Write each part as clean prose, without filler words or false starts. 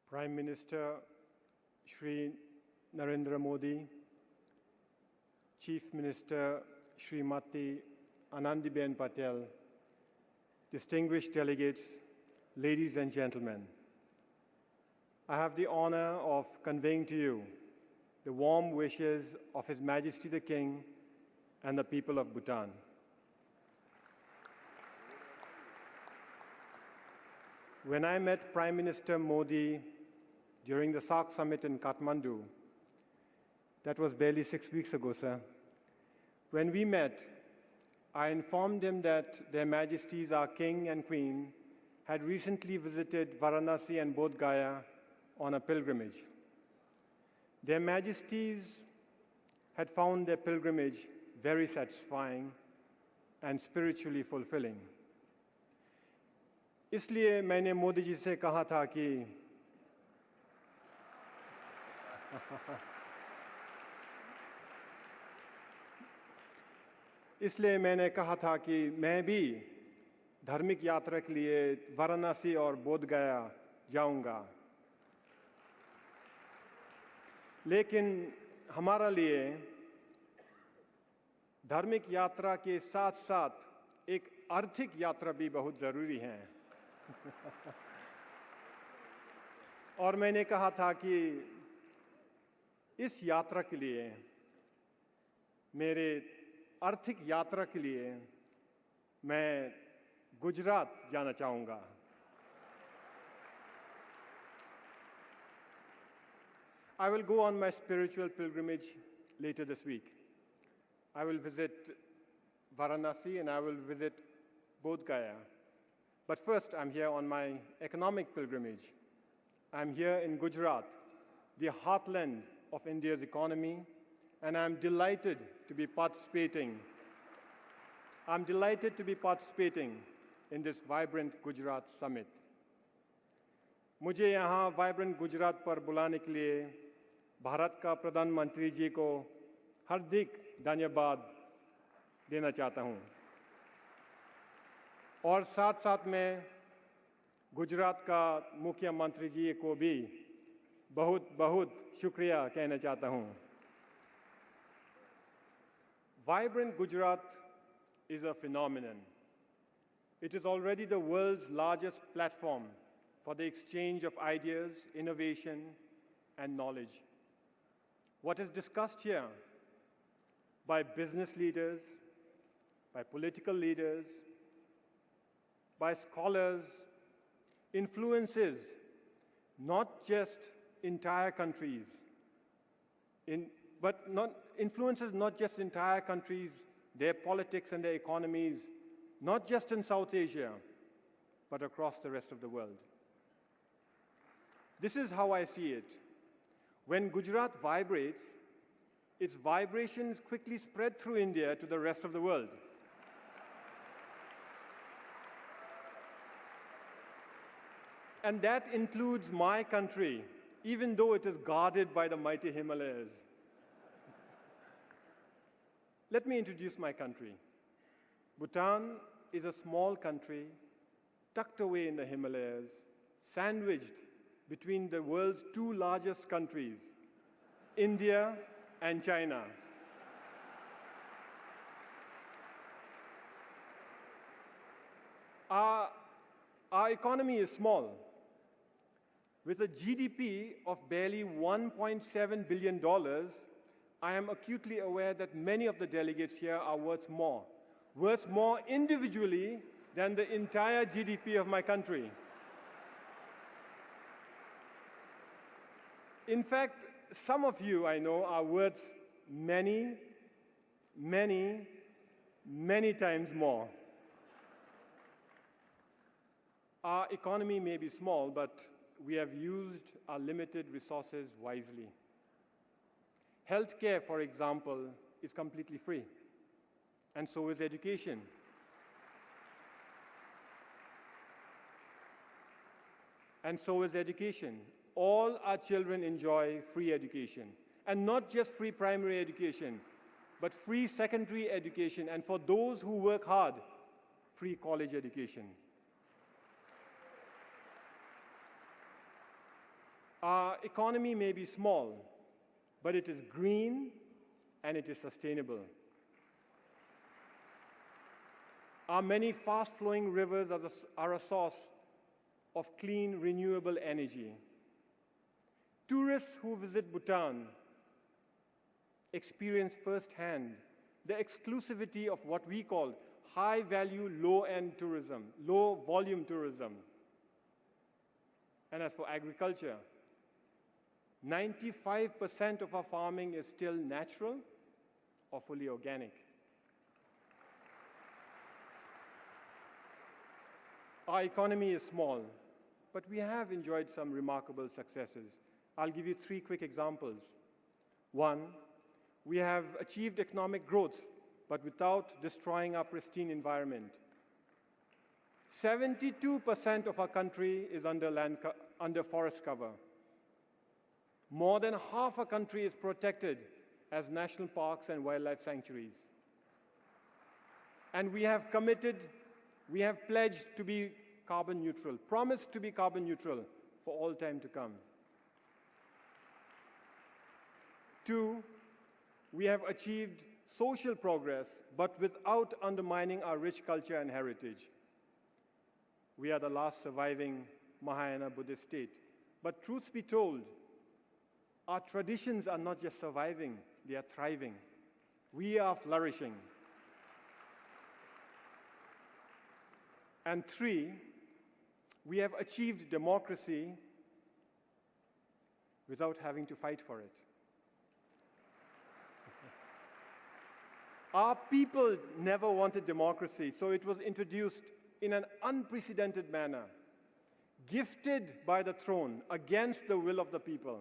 Prime Minister Shri Narendra Modi, Chief Minister Srimati Anandiben Patel, distinguished delegates, ladies and gentlemen, I have the honor of conveying to you the warm wishes of His Majesty the King and the people of Bhutan. When I met Prime Minister Modi during the SAARC summit in Kathmandu, that was barely 6 weeks ago, sir. When we met, I informed him that Their Majesties, our King and Queen, had recently visited Varanasi and Bodh Gaya on a pilgrimage. Their Majesties had found their pilgrimage very satisfying and spiritually fulfilling. इसलिए मैंने मोदी जी से कहा था कि इसलिए मैंने कहा था कि मैं भी धार्मिक यात्रा के लिए वाराणसी और बोध गया जाऊंगा, लेकिन हमारा लिए धार्मिक यात्रा के साथ साथ एक आर्थिक यात्रा भी बहुत जरूरी है। और मैंने कहा था कि इस यात्रा के लिए, मेरे आर्थिक यात्रा के लिए मैं गुजरात जाना चाहूंगा। I will go on my spiritual pilgrimage later this week. I will visit Varanasi and I will visit Bodh Gaya. But first, I'm here on my economic pilgrimage. I'm here in Gujarat, the heartland of India's economy, and I'm delighted to be participating. In this vibrant Gujarat summit. मुझे यहाँ vibrant Gujarat पर बुलाने के लिए भारत का प्रधानमंत्री जी को हार्दिक धन्यवाद देना चाहता हूँ और साथ-साथ में गुजरात का मुख्यमंत्री जी को भी बहुत शुक्रिया कहना चाहता हूँ। Vibrant Gujarat is a phenomenon. It is already the world's largest platform for the exchange of ideas, innovation, and knowledge. What is discussed here by business leaders, by political leaders, by scholars, influences not just entire countries, influences not just entire countries, their politics and their economies, not just in South Asia, but across the rest of the world. This is how I see it. When Gujarat vibrates, its vibrations quickly spread through India to the rest of the world. And that includes my country, even though it is guarded by the mighty Himalayas. Let me introduce my country. Bhutan is a small country tucked away in the Himalayas, sandwiched between the world's two largest countries, India and China. Our economy is small. With a GDP of barely $1.7 billion, I am acutely aware that many of the delegates here are worth more individually than the entire GDP of my country. In fact, some of you I know are worth many times more. Our economy may be small, but we have used our limited resources wisely. Healthcare, for example, is completely free, and so is education. All our children enjoy free education, and not just free primary education, but free secondary education, and for those who work hard, free college education. Our economy may be small, but it is green and it is sustainable. Our many fast-flowing rivers are a source of clean, renewable energy. Tourists who visit Bhutan experience firsthand the exclusivity of what we call high-value, low-end tourism, low-volume tourism. And as for agriculture, 95% of our farming is still natural or fully organic. Our economy is small, but we have enjoyed some remarkable successes. I'll give you 3 quick examples. 1, we have achieved economic growth, but without destroying our pristine environment. 72% of our country is under forest cover. More than half our country is protected as national parks and wildlife sanctuaries. And we have pledged to be carbon neutral, promised to be carbon neutral for all time to come. 2, we have achieved social progress, but without undermining our rich culture and heritage. We are the last surviving Mahayana Buddhist state. But truth be told, our traditions are not just surviving, they are thriving. We are flourishing. And 3, we have achieved democracy without having to fight for it. Our people never wanted democracy, so it was introduced in an unprecedented manner, gifted by the throne against the will of the people.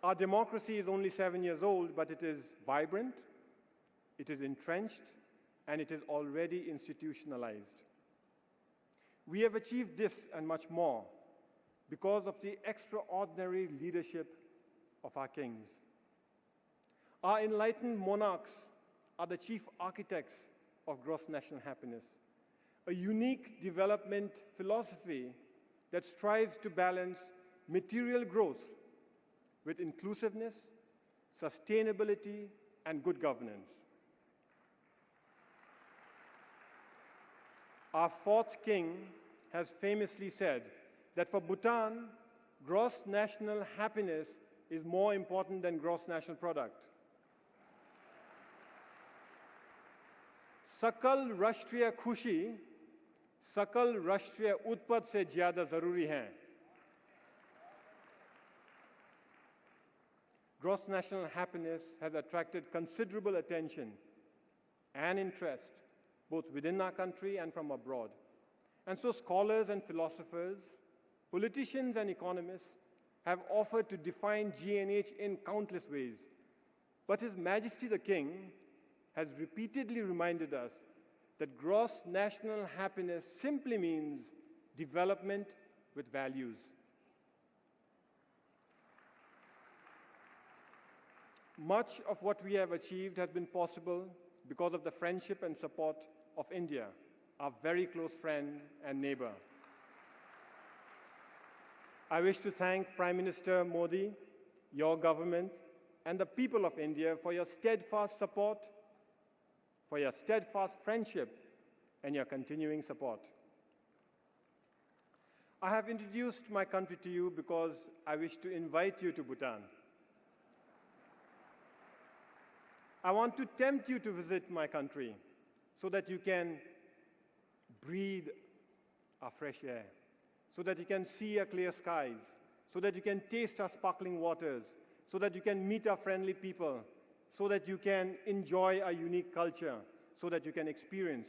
Our democracy is only 7 years old, but it is vibrant, it is entrenched, and it is already institutionalized. We have achieved this and much more because of the extraordinary leadership of our kings. Our enlightened monarchs are the chief architects of gross national happiness, a unique development philosophy that strives to balance material growth with inclusiveness, sustainability, and good governance. Our 4th king has famously said that for Bhutan, gross national happiness is more important than gross national product. सकल राष्ट्रीय खुशी सकल राष्ट्रीय उत्पत्ति से ज़्यादा ज़रूरी है. Gross national happiness has attracted considerable attention and interest both within our country and from abroad. And so scholars and philosophers, politicians and economists have offered to define GNH in countless ways. But His Majesty the King has repeatedly reminded us that gross national happiness simply means development with values. Much of what we have achieved has been possible because of the friendship and support of India, our very close friend and neighbor. I wish to thank Prime Minister Modi, your government, and the people of India for your steadfast support, for your steadfast friendship, and your continuing support. I have introduced my country to you because I wish to invite you to Bhutan. I want to tempt you to visit my country so that you can breathe our fresh air, so that you can see our clear skies, so that you can taste our sparkling waters, so that you can meet our friendly people, so that you can enjoy our unique culture, so that you can experience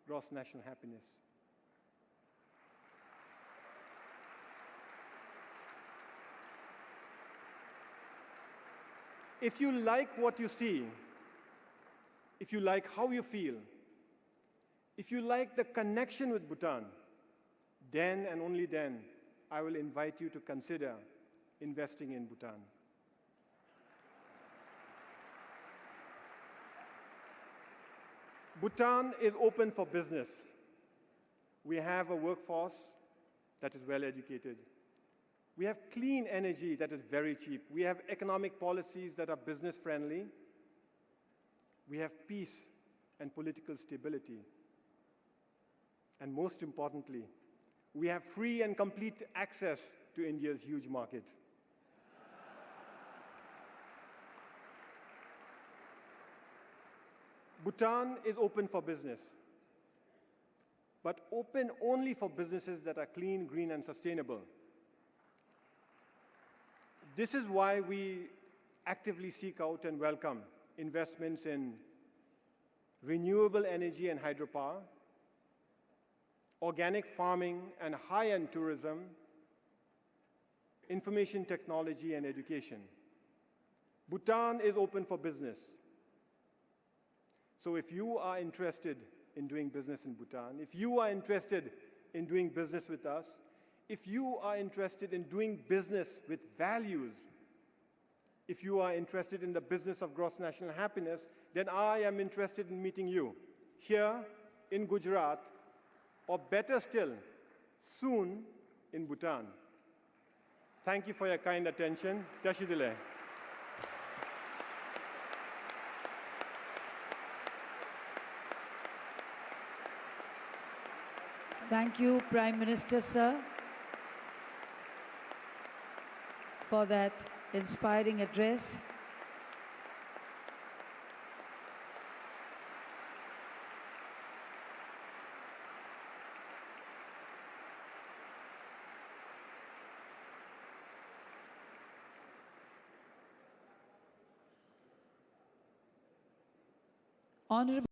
gross national happiness. If you like what you see, if you like how you feel, if you like the connection with Bhutan, then and only then I will invite you to consider investing in Bhutan. Bhutan is open for business. We have a workforce that is well educated. We have clean energy that is very cheap. We have economic policies that are business friendly. We have peace and political stability. And most importantly, we have free and complete access to India's huge market. Bhutan is open for business, but open only for businesses that are clean, green, and sustainable. This is why we actively seek out and welcome investments in renewable energy and hydropower, organic farming and high-end tourism, information technology and education. Bhutan is open for business. So if you are interested in doing business in Bhutan, if you are interested in doing business with us, if you are interested in doing business with values, if you are interested in the business of gross national happiness, then I am interested in meeting you here in Gujarat, or better still, soon in Bhutan. Thank you for your kind attention. Tashidile. Thank you, Prime Minister, sir, for that inspiring address. Honorable